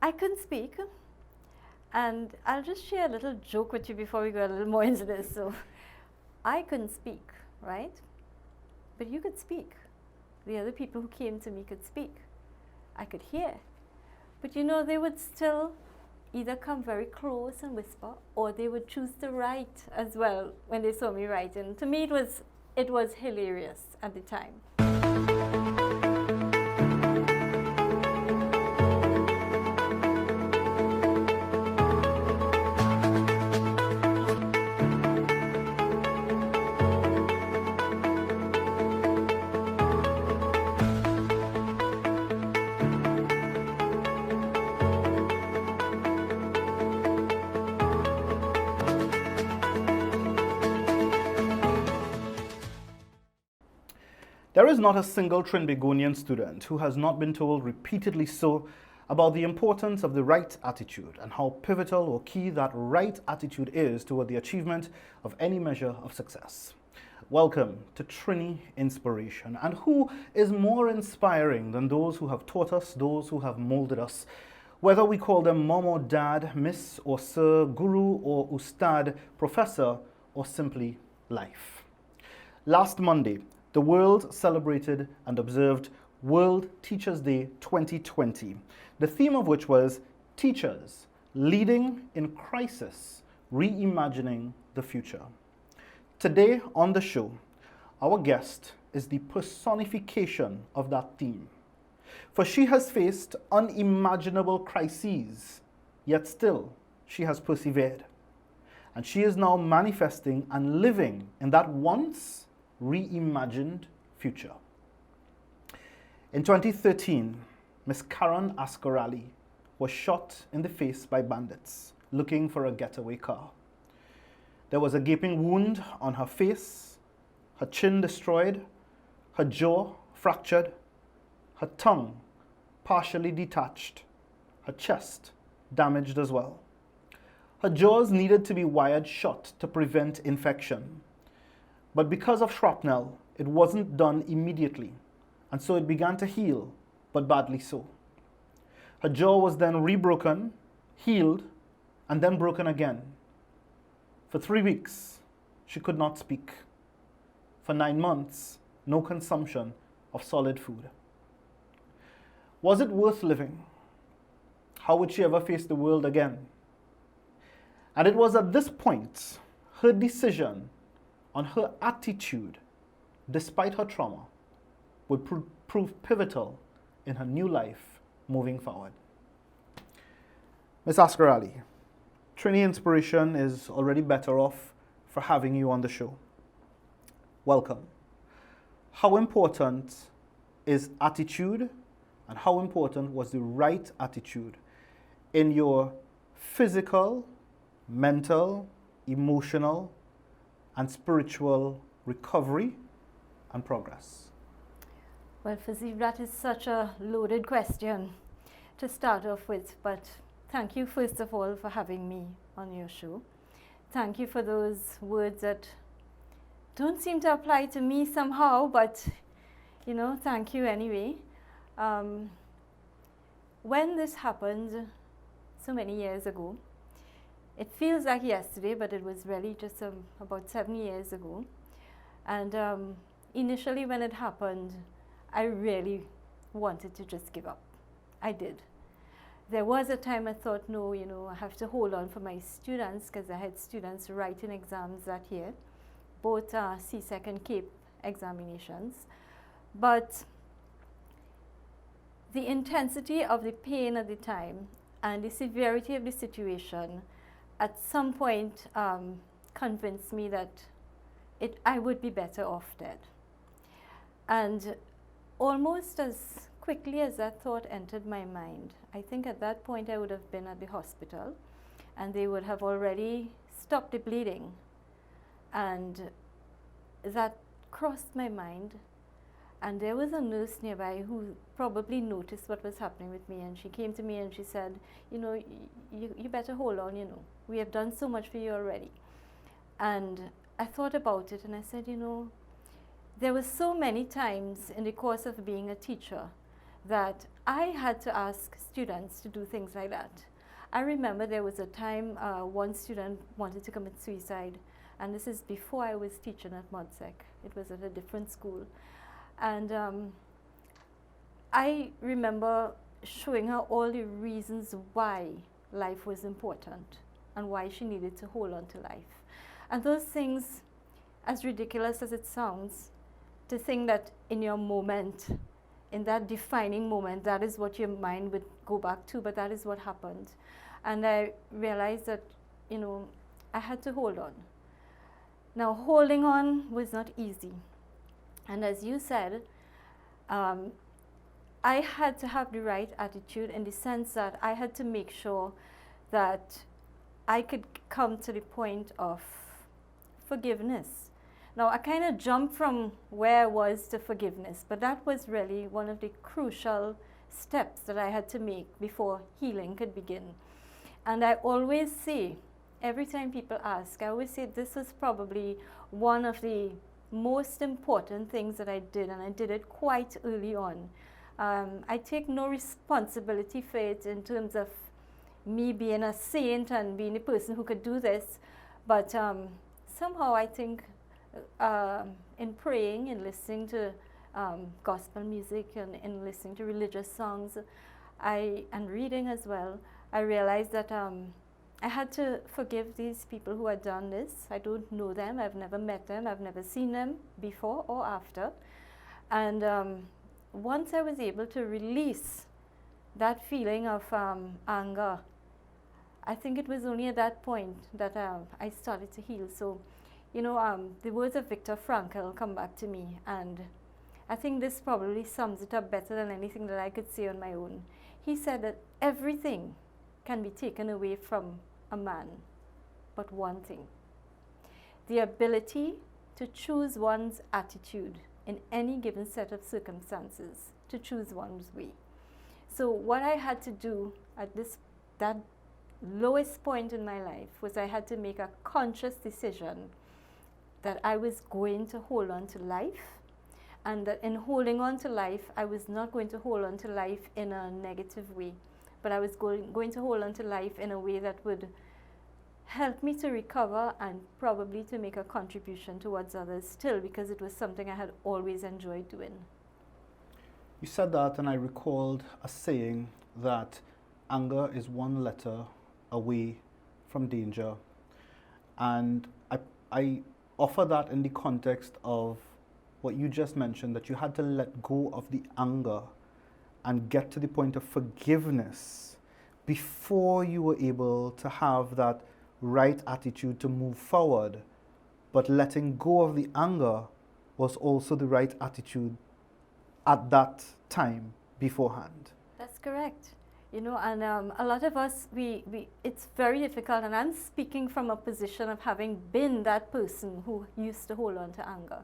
I couldn't speak, and I'll just share a little joke with you before we go a little more into this. So, I couldn't speak, right? But you could speak. The other people who came to me could speak. I could hear. But you know, they would still either come very close and whisper, or they would choose to write as well when they saw me write. And to me, it was hilarious at the time. There is not a single Trinbagonian student who has not been told repeatedly so about the importance of the right attitude and how pivotal or key that right attitude is toward the achievement of any measure of success. Welcome to Trini Inspiration. And who is more inspiring than those who have taught us, those who have molded us? Whether we call them mom or dad, miss or sir, guru or ustad, professor, or simply life. Last Monday, the world celebrated and observed World Teachers' Day 2020, the theme of which was Teachers Leading in Crisis, Reimagining the Future. Today on the show, our guest is the personification of that theme. For she has faced unimaginable crises, yet still she has persevered. And she is now manifesting and living in that once reimagined future. In 2013, Miss Caron Asgarali was shot in the face by bandits looking for a getaway car. There was a gaping wound on her face, her chin destroyed, her jaw fractured, her tongue partially detached, her chest damaged as well. Her jaws needed to be wired shut to prevent infection. But because of shrapnel, it wasn't done immediately, and so it began to heal, but badly so. Her jaw was then rebroken, healed, and then broken again. For 3 weeks, she could not speak. For 9 months, no consumption of solid food. Was it worth living? How would she ever face the world again? And it was at this point, her decision on her attitude, despite her trauma, would prove pivotal in her new life moving forward. Ms. Asgarali, Trini Inspiration is already better off for having you on the show. Welcome. How important is attitude, and how important was the right attitude in your physical, mental, emotional, and spiritual recovery and progress? Well, Fazib, that is such a loaded question to start off with, but thank you first of all for having me on your show. Thank you for those words that don't seem to apply to me somehow, but you know, thank you anyway. When this happened so many years ago, it feels like yesterday, but it was really just about 7 years ago. And initially when it happened, I really wanted to just give up. I did. There was a time I thought, no, you know, I have to hold on for my students, because I had students writing exams that year, both CSEC and CAPE examinations. But the intensity of the pain at the time and the severity of the situation at some point convinced me that I would be better off dead. And almost as quickly as that thought entered my mind, I think at that point I would have been at the hospital and they would have already stopped the bleeding. And that crossed my mind. And there was a nurse nearby who probably noticed what was happening with me, and she came to me and she said, you know, you better hold on, you know, we have done so much for you already. And I thought about it and I said, you know, there were so many times in the course of being a teacher that I had to ask students to do things like that. I remember there was a time one student wanted to commit suicide, and this is before I was teaching at Modsec. It was at a different school. And I remember showing her all the reasons why life was important and why she needed to hold on to life. And those things, as ridiculous as it sounds, to think that in your moment, in that defining moment, that is what your mind would go back to, but that is what happened. And I realized that, you know, I had to hold on. Now, holding on was not easy. And as you said, I had to have the right attitude in the sense that I had to make sure that I could come to the point of forgiveness. Now, I kind of jumped from where I was to forgiveness, but that was really one of the crucial steps that I had to make before healing could begin. And I always say, every time people ask, I always say this was probably one of the most important things that I did, and I did it quite early on. I take no responsibility for it in terms of me being a saint and being a person who could do this, but somehow I think in praying and listening to gospel music and in listening to religious songs and reading as well, I realized that I had to forgive these people who had done this. I don't know them, I've never met them, I've never seen them before or after. And once I was able to release that feeling of anger, I think it was only at that point that I started to heal. So, you know, the words of Viktor Frankl come back to me, and I think this probably sums it up better than anything that I could say on my own. He said that everything can be taken away from a man, but one thing: the ability to choose one's attitude in any given set of circumstances, to choose one's way. So what I had to do at that lowest point in my life was I had to make a conscious decision that I was going to hold on to life, and that in holding on to life, I was not going to hold on to life in a negative way, but I was going to hold on to life in a way that would help me to recover and probably to make a contribution towards others still, because it was something I had always enjoyed doing. You said that, and I recalled a saying that anger is one letter away from danger. And I offer that in the context of what you just mentioned, that you had to let go of the anger and get to the point of forgiveness before you were able to have that right attitude to move forward. But letting go of the anger was also the right attitude at that time beforehand. That's correct. You know, and a lot of us, it's very difficult, and I'm speaking from a position of having been that person who used to hold on to anger.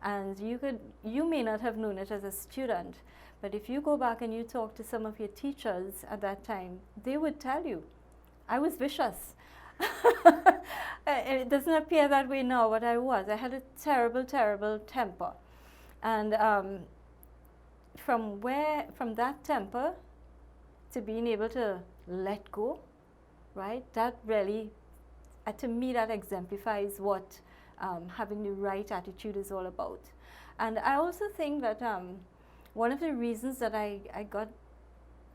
And you may not have known it as a student, but if you go back and you talk to some of your teachers at that time, they would tell you, I was vicious. It doesn't appear that way now, but I was. I had a terrible, terrible temper. And from that temper to being able to let go, right? That really, to me, that exemplifies what having the right attitude is all about. And I also think that one of the reasons that I got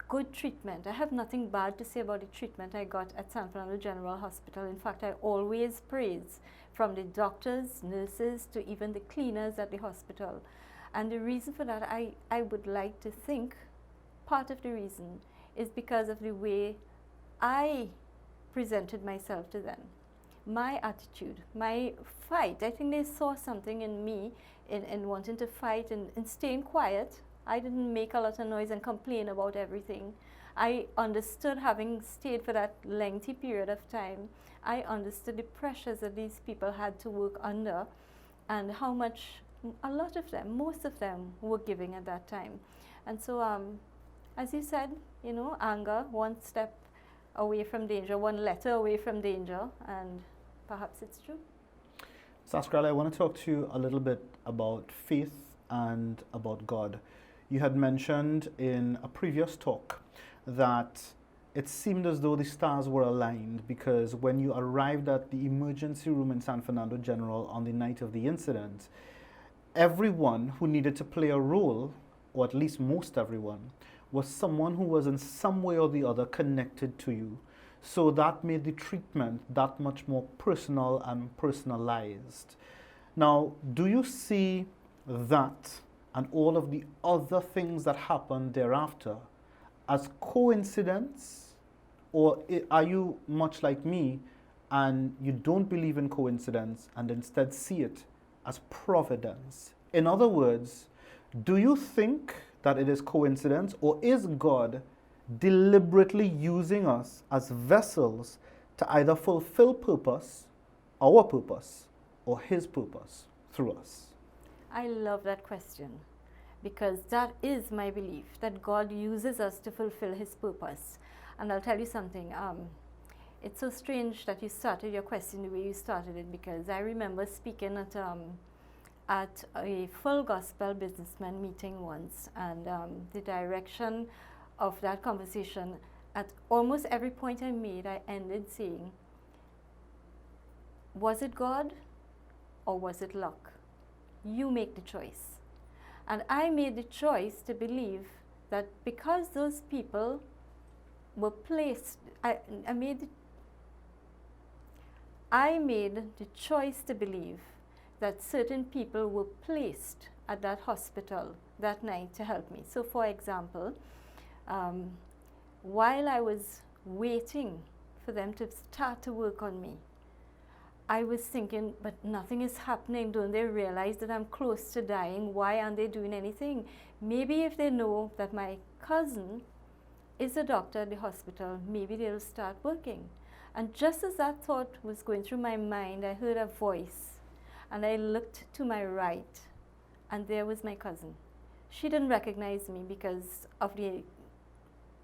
good treatment, I have nothing bad to say about the treatment I got at San Fernando General Hospital. In fact, I always praise, from the doctors, nurses, to even the cleaners at the hospital. And the reason for that, I would like to think, part of the reason is because of the way I presented myself to them. My attitude, my fight. I think they saw something in me in wanting to fight and staying quiet. I didn't make a lot of noise and complain about everything. I understood, having stayed for that lengthy period of time, I understood the pressures that these people had to work under and how much a lot of them, most of them, were giving at that time. And so, as you said, you know, anger, one step away from danger, one letter away from danger, and perhaps it's true. Asgarali, I want to talk to you a little bit about faith and about God. You had mentioned in a previous talk that it seemed as though the stars were aligned because when you arrived at the emergency room in San Fernando General on the night of the incident, everyone who needed to play a role, or at least most everyone, was someone who was in some way or the other connected to you. So that made the treatment that much more personal and personalized. Now, do you see that and all of the other things that happened thereafter as coincidence, or are you much like me and you don't believe in coincidence and instead see it as providence? In other words, do you think that it is coincidence, or is God deliberately using us as vessels to either fulfill purpose, our purpose, or His purpose through us? I love that question because that is my belief, that God uses us to fulfill His purpose. And I'll tell you something, it's so strange that you started your question the way you started it, because I remember speaking at a full gospel businessman meeting once, and the direction of that conversation, at almost every point I made, I ended saying, was it God or was it luck? You make the choice. And I made the choice to believe that because those people were placed, I made the choice to believe that certain people were placed at that hospital that night to help me. So for example, while I was waiting for them to start to work on me, I was thinking, but nothing is happening. Don't they realize that I'm close to dying? Why aren't they doing anything? Maybe if they know that my cousin is a doctor at the hospital, maybe they'll start working. And just as that thought was going through my mind, I heard a voice, and I looked to my right, and there was my cousin. She didn't recognize me because of the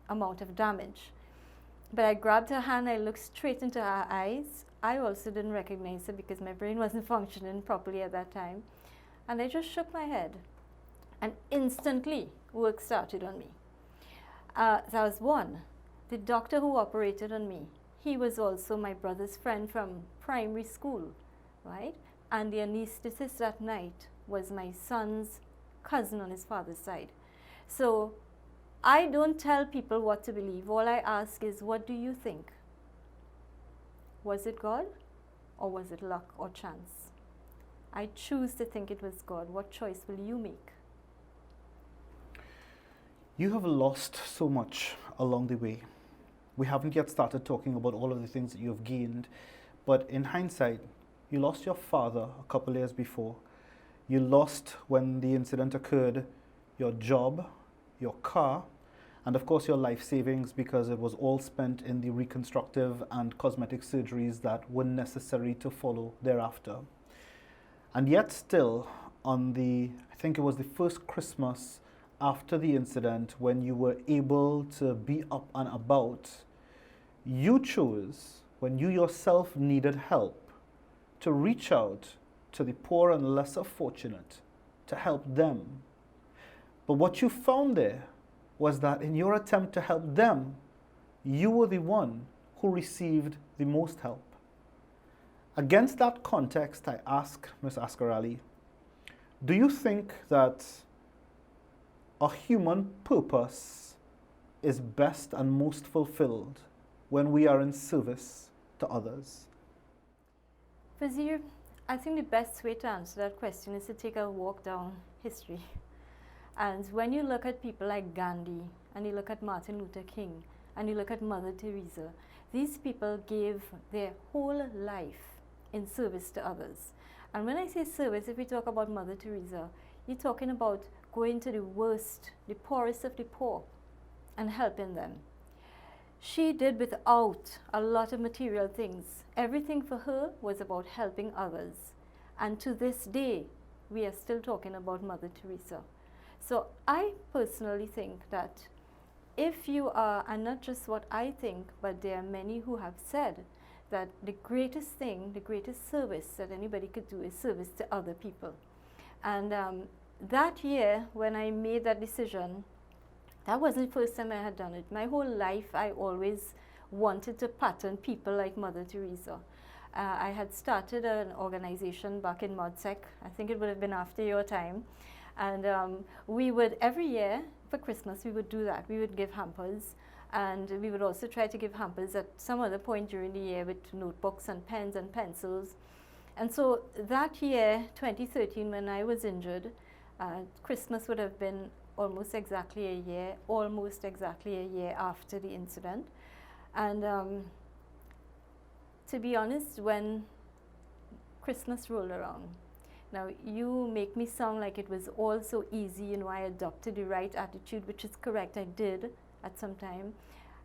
amount of damage. But I grabbed her hand, I looked straight into her eyes. I also didn't recognize her because my brain wasn't functioning properly at that time. And I just shook my head. And instantly, work started on me. That was one. The doctor who operated on me, he was also my brother's friend from primary school, right? And the anesthetist that night was my son's cousin on his father's side. So I don't tell people what to believe. All I ask is, what do you think? Was it God or was it luck or chance? I choose to think it was God. What choice will you make? You have lost so much along the way. We haven't yet started talking about all of the things that you have gained, but in hindsight, you lost your father a couple years before. You lost, when the incident occurred, your job, your car, and of course your life savings, because it was all spent in the reconstructive and cosmetic surgeries that were necessary to follow thereafter. And yet still, on I think it was the first Christmas after the incident, when you were able to be up and about, you chose, when you yourself needed help, to reach out to the poor and lesser fortunate to help them. But what you found there was that in your attempt to help them, you were the one who received the most help. Against that context, I ask Ms. Asgarali, do you think that a human purpose is best and most fulfilled when we are in service to others? Fazir, I think the best way to answer that question is to take a walk down history. And when you look at people like Gandhi, and you look at Martin Luther King, and you look at Mother Teresa, these people gave their whole life in service to others. And when I say service, if we talk about Mother Teresa, you're talking about going to the worst, the poorest of the poor, and helping them. She did without a lot of material things. Everything for her was about helping others. And to this day, we are still talking about Mother Teresa. So I personally think that if you are, and not just what I think, but there are many who have said that the greatest thing, the greatest service that anybody could do is service to other people. And that year when I made that decision, that wasn't the first time I had done it. My whole life I always wanted to pattern people like Mother Teresa. I had started an organization back in ModSec. I think it would have been after your time. And we would, every year for Christmas, we would do that. We would give hampers. And we would also try to give hampers at some other point during the year with notebooks and pens and pencils. And so that year, 2013, when I was injured, Christmas would have been almost exactly a year after the incident. And to be honest, when Christmas rolled around, now you make me sound like it was all so easy, you know, I adopted the right attitude, which is correct, I did at some time.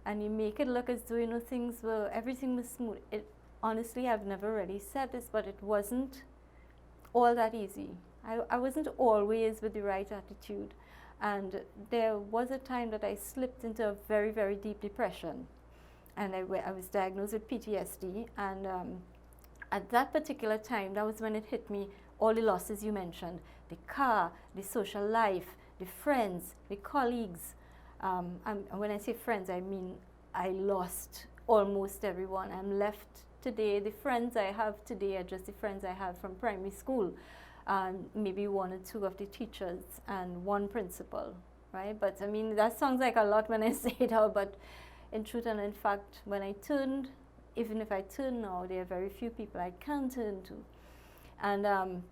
And you make it look as though, you know, everything was smooth. Honestly, I've never really said this, but it wasn't all that easy. I wasn't always with the right attitude. And there was a time that I slipped into a very, very deep depression. And I was diagnosed with PTSD. And at that particular time, that was when it hit me, all the losses you mentioned. The car, the social life, the friends, the colleagues. And when I say friends, I mean I lost almost everyone. I'm left today, the friends I have today are just the friends I have from primary school. Maybe one or two of the teachers and one principal, right? But I mean, that sounds like a lot when I say it out, but in truth and in fact, when I turned, even if I turn now, there are very few people I can turn to. And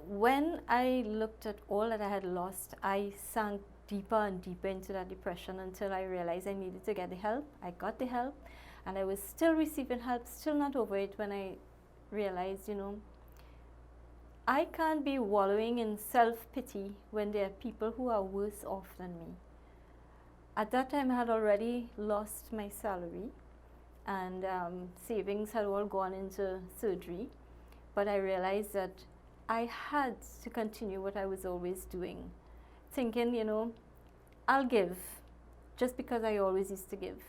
when I looked at all that I had lost, I sank deeper and deeper into that depression until I realized I needed to get the help. I got the help, and I was still receiving help, still not over it, when I realized, you know, I can't be wallowing in self-pity when there are people who are worse off than me. At that time, I had already lost my salary, and savings had all gone into surgery. But I realized that I had to continue what I was always doing, thinking, you know, I'll give just because I always used to give.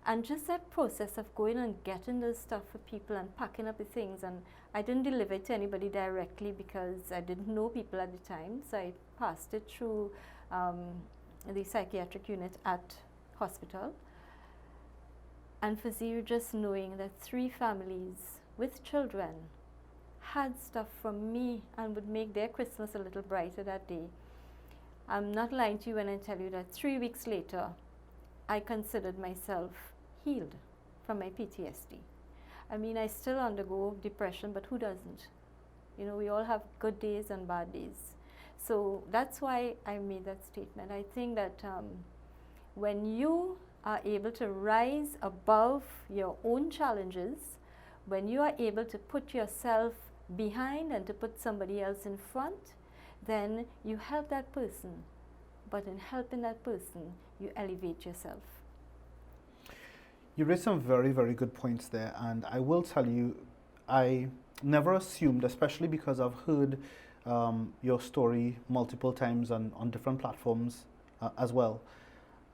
And just that process of going and getting the stuff for people and packing up the things, and I didn't deliver it to anybody directly because I didn't know people at the time, so I passed it through the psychiatric unit at hospital. And for Zero, just knowing that 3 families with children had stuff from me and would make their Christmas a little brighter that day. I'm not lying to you when I tell you that 3 weeks later, I considered myself healed from my PTSD. I mean, I still undergo depression, but who doesn't? You know, we all have good days and bad days. So that's why I made that statement. I think that when you are able to rise above your own challenges, when you are able to put yourself behind and to put somebody else in front, then you help that person. But in helping that person, you elevate yourself. You raised some very, very good points there, and I will tell you, I never assumed, especially because I've heard your story multiple times on different platforms as well.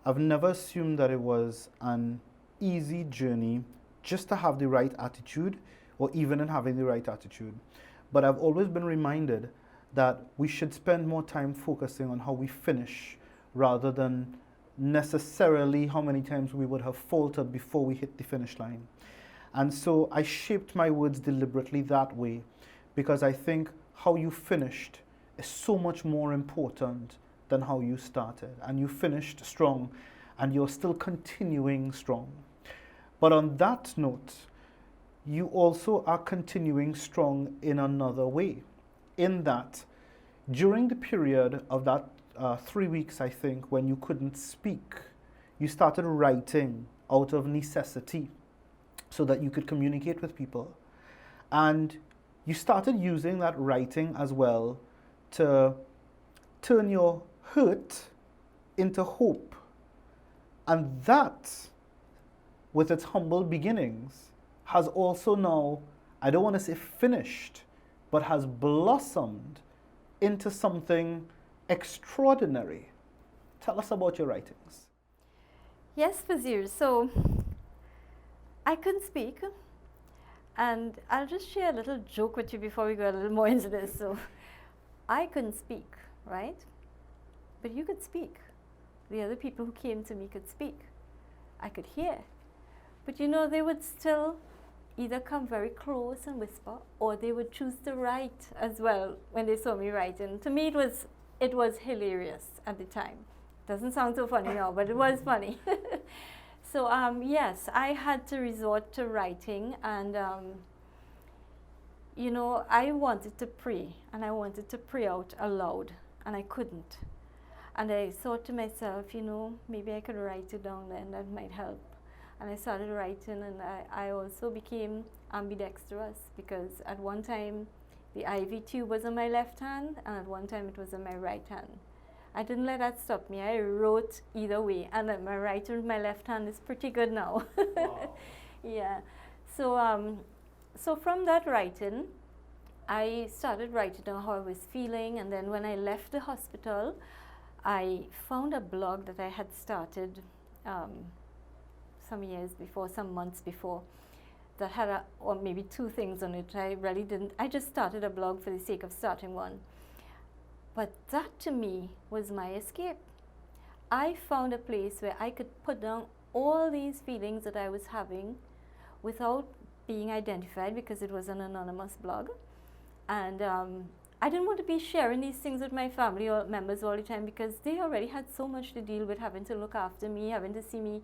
I've never assumed that it was an easy journey just to have the right attitude, or even in having the right attitude. But I've always been reminded that we should spend more time focusing on how we finish rather than necessarily how many times we would have faltered before we hit the finish line. And so I shaped my words deliberately that way, because I think how you finished is so much more important than how you started. And you finished strong, and you're still continuing strong. But on that note, you also are continuing strong in another way, in that during the period of that 3 weeks, I think, when you couldn't speak, you started writing out of necessity so that you could communicate with people. And you started using that writing as well to turn your hurt into hope. And that, with its humble beginnings, has also now, I don't want to say finished, but has blossomed into something extraordinary. Tell us about your writings. Yes, Fazir. So I couldn't speak, and I'll just share a little joke with you before we go a little more into this. So I couldn't speak, right? But you could speak. The other people who came to me could speak. I could hear. But you know, they would still either come very close and whisper, or they would choose to write as well when they saw me writing. To me, it was hilarious at the time. Doesn't sound so funny now, but it was funny. So yes, I had to resort to writing, and you know, I wanted to pray, and I wanted to pray out aloud, and I couldn't. And I thought to myself, you know, maybe I could write it down then, that might help. And I started writing, and I also became ambidextrous, because at one time the IV tube was on my left hand, and at one time it was on my right hand. I didn't let that stop me. I wrote either way, and my right and my left hand is pretty good now. Wow. Yeah. So from that writing, I started writing down how I was feeling, and then when I left the hospital, I found a blog that I had started some years before, some months before, that had or maybe 2 things on it. I just started a blog for the sake of starting one. But that to me was my escape. I found a place where I could put down all these feelings that I was having without being identified, because it was an anonymous blog. And I didn't want to be sharing these things with my family or members all the time, because they already had so much to deal with, having to look after me, having to see me.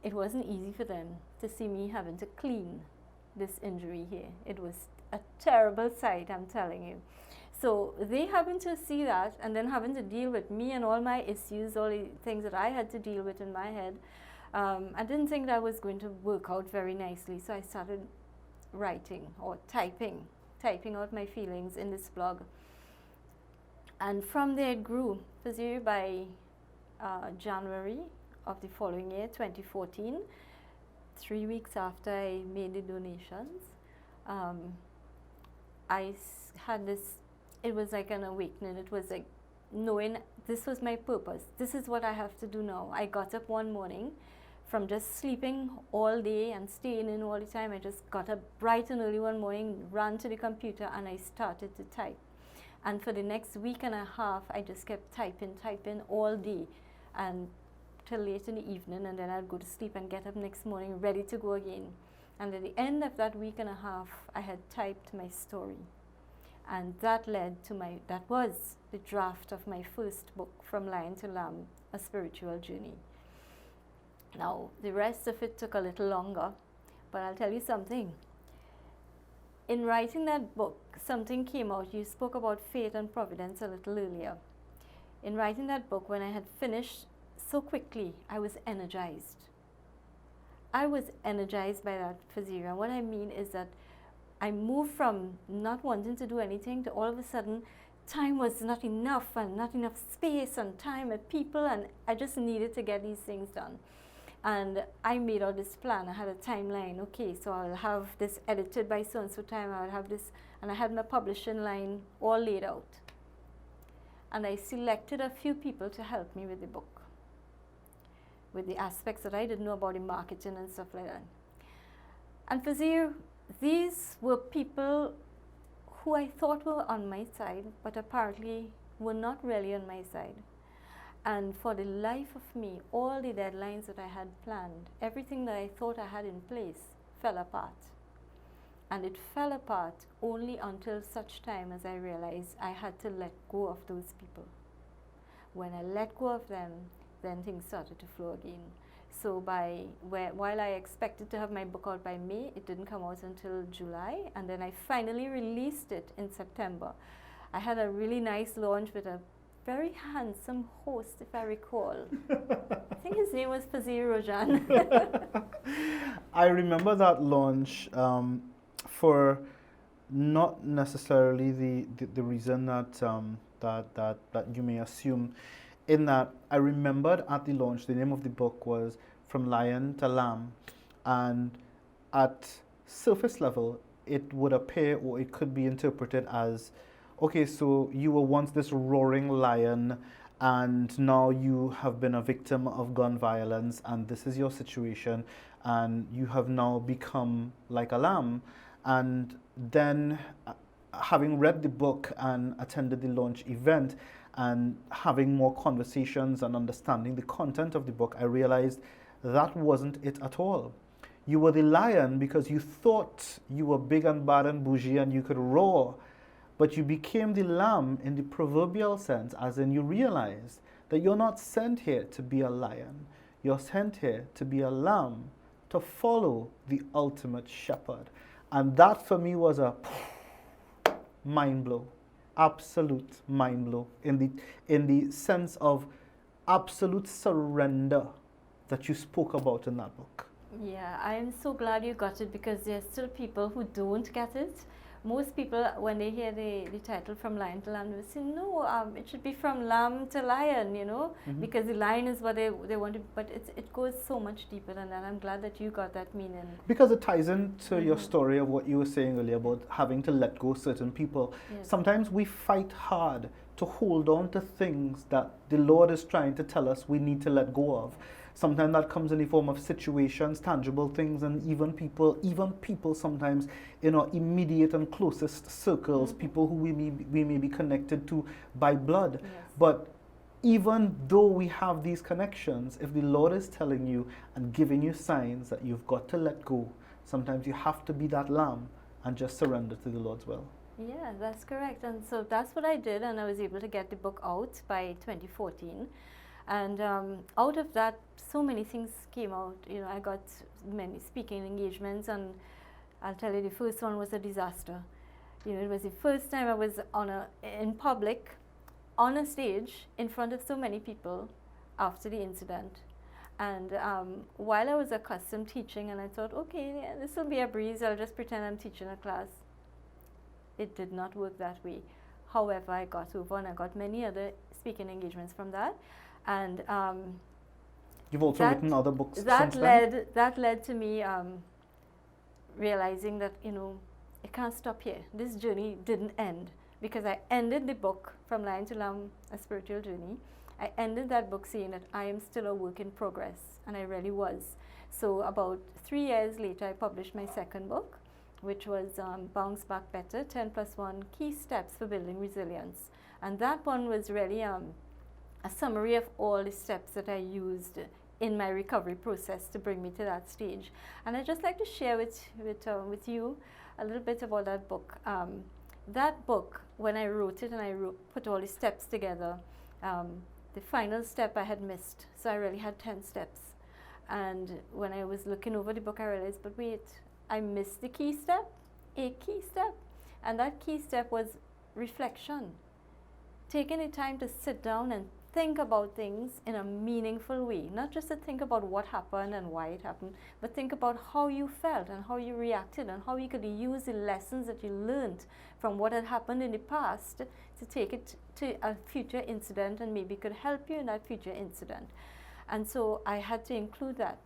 It wasn't easy for them to see me having to clean this injury here. It was a terrible sight, I'm telling you. So they having to see that, and then having to deal with me and all my issues, all the things that I had to deal with in my head. I didn't think that was going to work out very nicely, so I started writing or typing out my feelings in this blog. And from there it grew. By January of the following year, 2014, 3 weeks after I made the donations, I had this, it was like an awakening. It was like knowing this was my purpose. This is what I have to do now. I got up one morning from just sleeping all day and staying in all the time. I just got up bright and early one morning, ran to the computer, and I started to type. And for the next week and a half, I just kept typing all day and till late in the evening, and then I'd go to sleep and get up next morning ready to go again. And at the end of that week and a half, I had typed my story. And that was the draft of my first book, From Lion to Lamb, A Spiritual Journey. Now, the rest of it took a little longer, but I'll tell you something. In writing that book, something came out. You spoke about fate and providence a little earlier. In writing that book, when I had finished so quickly, I was energized. I was energized by that Fazira. What I mean is that I moved from not wanting to do anything to all of a sudden, time was not enough, and not enough space and time and people, and I just needed to get these things done. And I made out this plan. I had a timeline. Okay, so I'll have this edited by so-and-so time. I'll have this, and I had my publishing line all laid out. And I selected a few people to help me with the book, with the aspects that I didn't know about the marketing and stuff like that. And Fazir, these were people who I thought were on my side, but apparently were not really on my side. And for the life of me, all the deadlines that I had planned, everything that I thought I had in place, fell apart. And it fell apart only until such time as I realized I had to let go of those people. When I let go of them, then things started to flow again. So while I expected to have my book out by May, it didn't come out until July, and then I finally released it in September. I had a really nice launch with a very handsome host, if I recall. I think his name was Fazir Rojan. I remember that launch for not necessarily the reason that you may assume, in that I remembered at the launch the name of the book was From Lion to Lamb, and at surface level it would appear, or it could be interpreted as, okay, so you were once this roaring lion, and now you have been a victim of gun violence, and this is your situation, and you have now become like a lamb. And then having read the book and attended the launch event and having more conversations and understanding the content of the book, I realized that wasn't it at all. You were the lion because you thought you were big and bad and bougie and you could roar, but you became the lamb in the proverbial sense, as in you realized that you're not sent here to be a lion. You're sent here to be a lamb, to follow the ultimate shepherd. And that for me was a mind blow, absolute mind blow in the sense of absolute surrender that you spoke about in that book. Yeah, I'm so glad you got it, because there's still people who don't get it. Most people, when they hear the title From Lion to Lamb, they say, no, it should be From Lamb to Lion, you know, because the lion is what they want to, but it goes so much deeper than that. I'm glad that you got that meaning. Because it ties into your story of what you were saying earlier about having to let go certain people. Yes. Sometimes we fight hard to hold on to things that the Lord is trying to tell us we need to let go of. Sometimes that comes in the form of situations, tangible things, and even people sometimes in our immediate and closest circles, people who we may be connected to by blood. Yes. But even though we have these connections, if the Lord is telling you and giving you signs that you've got to let go, sometimes you have to be that lamb and just surrender to the Lord's will. Yeah, that's correct. And so that's what I did, and I was able to get the book out by 2014. And out of that, so many things came out. You know, I got many speaking engagements, and I'll tell you, the first one was a disaster. You know, it was the first time I was in public, on a stage, in front of so many people after the incident. And while I was accustomed teaching, and I thought, okay, yeah, this will be a breeze, I'll just pretend I'm teaching a class. It did not work that way. However, I got over, and I got many other speaking engagements from that. And you've also written other books that since then? That led to me realizing that, you know, it can't stop here. This journey didn't end, because I ended the book From Lion to Lamb, A Spiritual Journey. I ended that book saying that I am still a work in progress, and I really was. So about 3 years later, I published my second book, which was Bounce Back Better, 10+1 Key Steps for Building Resilience. And that one was really a summary of all the steps that I used in my recovery process to bring me to that stage. And I'd just like to share with you a little bit about that book. That book, when I wrote it and put all the steps together, the final step I had missed. So I really had 10 steps. And when I was looking over the book, I realized, but wait, I missed the key step, a key step. And that key step was reflection. Taking the time to sit down and think about things in a meaningful way, not just to think about what happened and why it happened, but think about how you felt and how you reacted and how you could use the lessons that you learned from what had happened in the past to take it to a future incident, and maybe could help you in that future incident. And so I had to include that.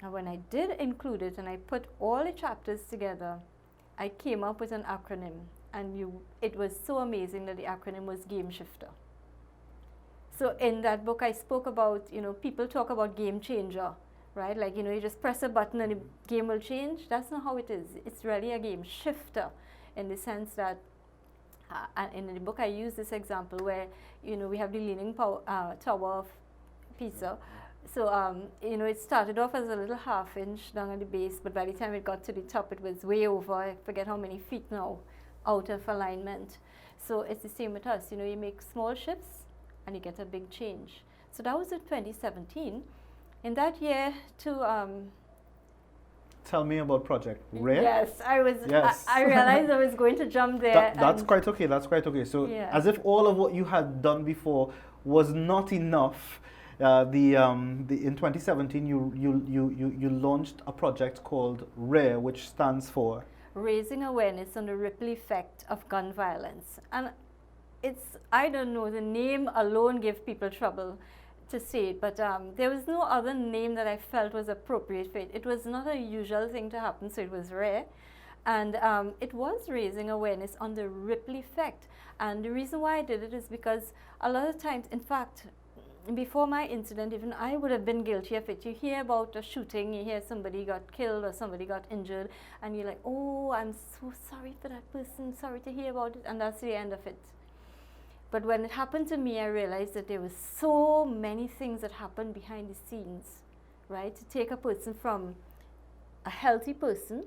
And when I did include it and I put all the chapters together, I came up with an acronym, and it was so amazing that the acronym was Game Shifter. So in that book, I spoke about, you know, people talk about game changer, right? Like, you know, you just press a button and the game will change. That's not how it is. It's really a game shifter, in the sense that, and in the book, I use this example where, you know, we have the Leaning Tower of Pisa. So, you know, it started off as a little half-inch down at the base, but by the time it got to the top, it was way over. I forget how many feet now out of alignment. So it's the same with us. You know, you make small shifts, and you get a big change. So that was in 2017. In that year, tell me about Project Rare. Yes, I was. Yes. I realized I was going to jump there. That's quite okay. That's quite okay. So, yeah. As if all of what you had done before was not enough, in 2017 you launched a project called Rare, which stands for Raising Awareness on the Ripple Effect of Gun Violence. And I don't know, the name alone gave people trouble to say it, but there was no other name that I felt was appropriate for it. It was not a usual thing to happen, so it was rare. And it was raising awareness on the ripple effect. And the reason why I did it is because a lot of times, in fact, before my incident, even I would have been guilty of it. You hear about a shooting, you hear somebody got killed or somebody got injured, and you're like, oh, I'm so sorry for that person, sorry to hear about it, and that's the end of it. But when it happened to me, I realized that there were so many things that happened behind the scenes, right? To take a person from a healthy person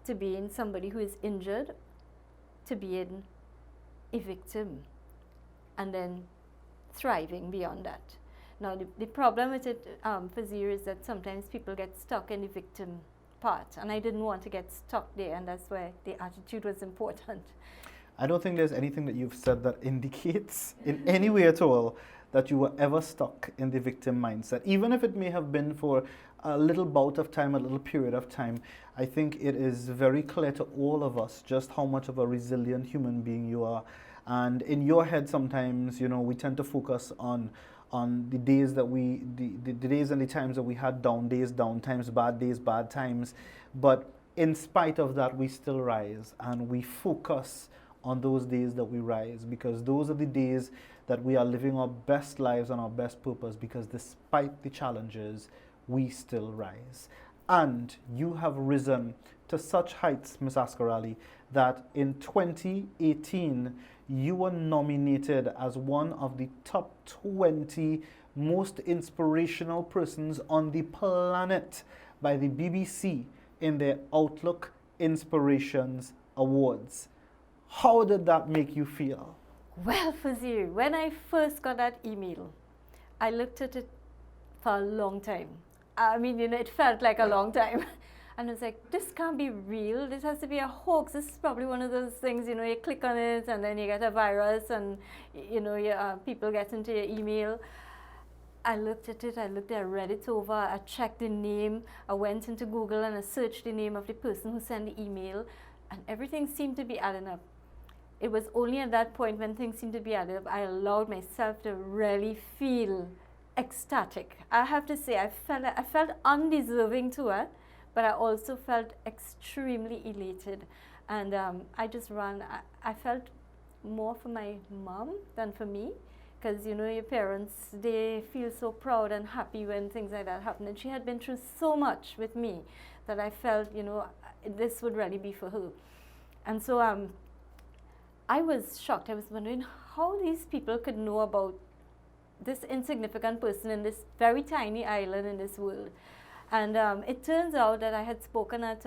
to being somebody who is injured, to being a victim, and then thriving beyond that. Now, the problem with it, Fazir, is that sometimes people get stuck in the victim part, and I didn't want to get stuck there, and that's why the attitude was important. I don't think there's anything that you've said that indicates in any way at all that you were ever stuck in the victim mindset. Even if it may have been for a little bout of time, a little period of time, I think it is very clear to all of us just how much of a resilient human being you are. And in your head sometimes, you know, we tend to focus on the days that the days and the times that we had down days, down times, bad times. But in spite of that, we still rise, and we focus on those days that we rise, because those are the days that we are living our best lives and our best purpose, because despite the challenges, we still rise. And you have risen to such heights, Ms. Asgarali, that in 2018, you were nominated as one of the top 20 most inspirational persons on the planet by the BBC in their Outlook Inspirations Awards. How did that make you feel? Well, Fazir, when I first got that email, I looked at it for a long time. I mean, you know, it felt like a long time. And I was like, this can't be real. This has to be a hoax. This is probably one of those things, you know, you click on it and then you get a virus and, you know, people get into your email. I looked at it, I read it over, I checked the name, I went into Google and I searched the name of the person who sent the email, and everything seemed to be adding up. It was only at that point when things seemed to be added up, I allowed myself to really feel ecstatic. I have to say, I felt undeserving to it, but I also felt extremely elated. And I just ran, I felt more for my mom than for me, because, you know, your parents, they feel so proud and happy when things like that happen. And she had been through so much with me that I felt, you know, this would really be for her. And so I was shocked. I was wondering how these people could know about this insignificant person in this very tiny island in this world. And it turns out that I had spoken at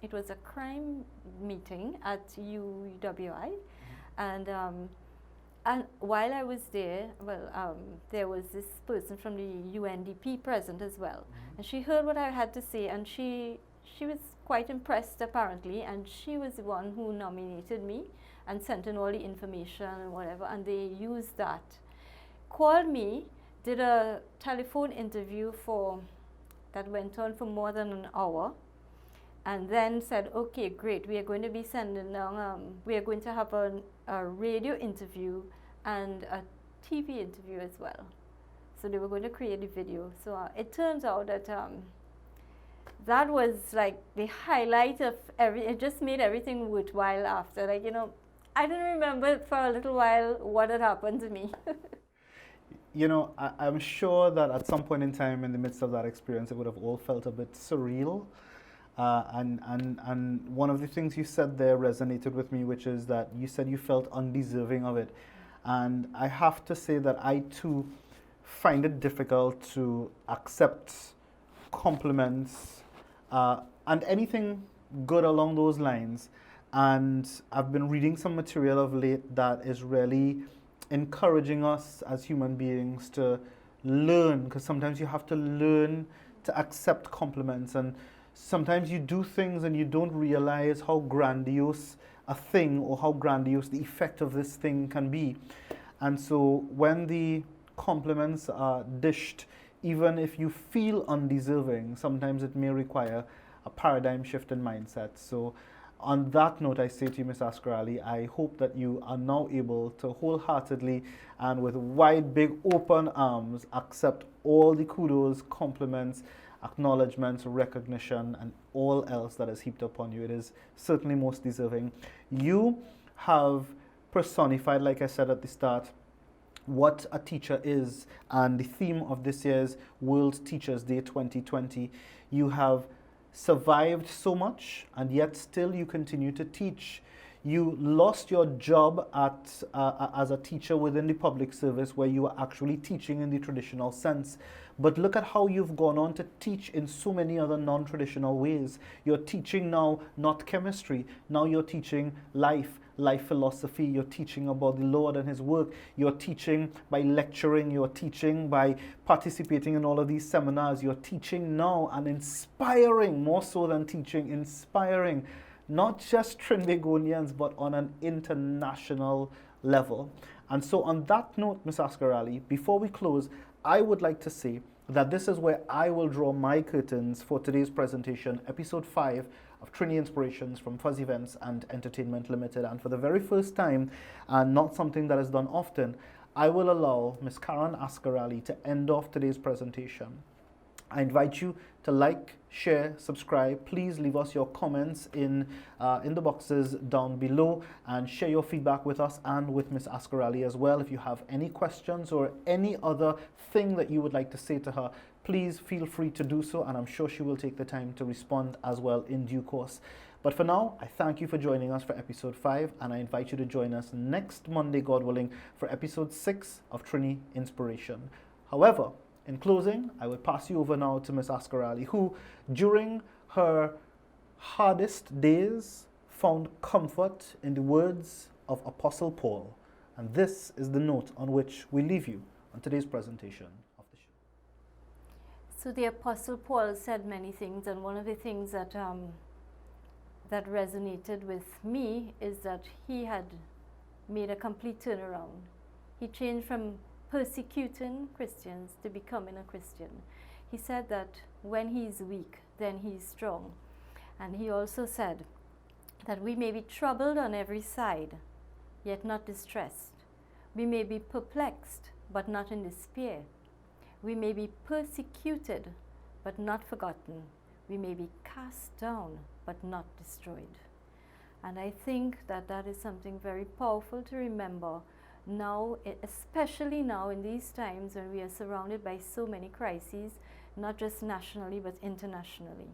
it was a crime meeting at UWI, and while I was there, well, there was this person from the UNDP present as well, and she heard what I had to say, and she was quite impressed apparently, and she was the one who nominated me and sent in all the information and whatever, and they used that. Called me, did a telephone interview that went on for more than an hour, and then said, okay, great, we are going to be sending down, we are going to have a radio interview and a TV interview as well. So they were going to create a video. So it turns out that that was like the highlight of it just made everything worthwhile after. Like, you know, I didn't remember for a little while what had happened to me. You know, I'm sure that at some point in time in the midst of that experience, it would have all felt a bit surreal. And one of the things you said there resonated with me, which is that you said you felt undeserving of it. And I have to say that I too find it difficult to accept compliments and anything good along those lines. And I've been reading some material of late that is really encouraging us as human beings to learn, because sometimes you have to learn to accept compliments, and sometimes you do things and you don't realize how grandiose a thing or how grandiose the effect of this thing can be. And so when the compliments are dished, even if you feel undeserving, sometimes it may require a paradigm shift in mindset. So on that note, I say to you, Ms. Asgarali, I hope that you are now able to wholeheartedly and with wide, big, open arms accept all the kudos, compliments, acknowledgements, recognition, and all else that is heaped upon you. It is certainly most deserving. You have personified, like I said at the start, what a teacher is and the theme of this year's World Teachers Day 2020. You have survived so much and yet still you continue to teach. You lost your job as a teacher within the public service where you were actually teaching in the traditional sense. But look at how you've gone on to teach in so many other non-traditional ways. You're teaching now not chemistry, now you're teaching life philosophy, you're teaching about the Lord and His work, you're teaching by lecturing, you're teaching by participating in all of these seminars, you're teaching now and inspiring, more so than teaching, inspiring not just Trinbagonians but on an international level. And so on that note, Ms. Asgarali, before we close, I would like to say that this is where I will draw my curtains for today's presentation, episode 5 of Trini Inspirations from Fuzz Events and Entertainment Limited. And for the very first time, and not something that is done often, I will allow Ms. Caron Asgarali to end off today's presentation. I invite you to like, share, subscribe. Please leave us your comments in the boxes down below and share your feedback with us and with Ms. Asgarali as well. If you have any questions or any other thing that you would like to say to her, please feel free to do so, and I'm sure she will take the time to respond as well in due course. But for now, I thank you for joining us for episode 5, and I invite you to join us next Monday, God willing, for episode 6 of Trini Inspiration. However, in closing, I will pass you over now to Ms. Asgarali, who, during her hardest days, found comfort in the words of Apostle Paul. And this is the note on which we leave you on today's presentation of the show. So the Apostle Paul said many things, and one of the things that that resonated with me is that he had made a complete turnaround. He changed from persecuting Christians to becoming a Christian. He said that when he is weak, then he is strong. And he also said that we may be troubled on every side, yet not distressed. We may be perplexed, but not in despair. We may be persecuted, but not forgotten. We may be cast down, but not destroyed. And I think that that is something very powerful to remember now, especially now in these times when we are surrounded by so many crises, not just nationally but internationally.